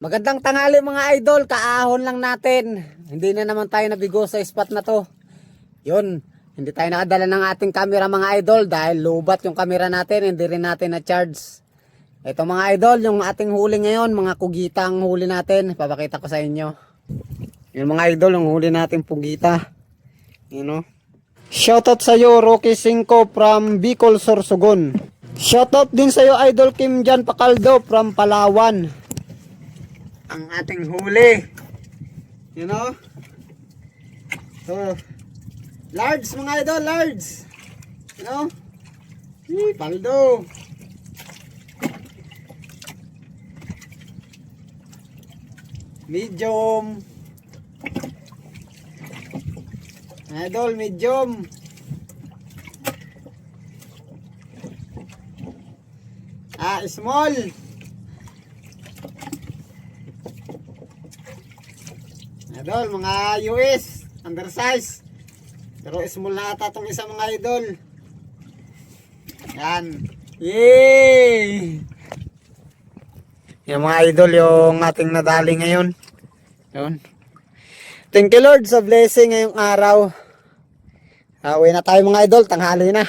Magandang tanghali mga idol, kaahon lang natin. Hindi na naman tayo nabigo sa spot na to. Yun, hindi tayo nakadala ng ating camera mga idol dahil lubat yung camera natin, hindi rin natin na-charge. Ito mga idol, yung ating huli ngayon, mga kugita ang huli natin. Papakita ko sa inyo. Yung mga idol, yung huli natin pugita. You know? Shoutout sa iyo, Rocky 5 from Bicol, Sorsogon. Shoutout din sa iyo, Idol Kim Jan Pacaldo from Palawan. Ang ating huli, you know, so large mga idol, large, you know, paldo, medium, idol, medium, small. Idol, mga US, undersize. Pero small na ata itong isa mga idol. Yan. Yay! Yan mga idol, yung ating nadali ngayon. Yun. Thank you Lord sa blessing ngayong araw. Uwi na tayo mga idol, tanghali na.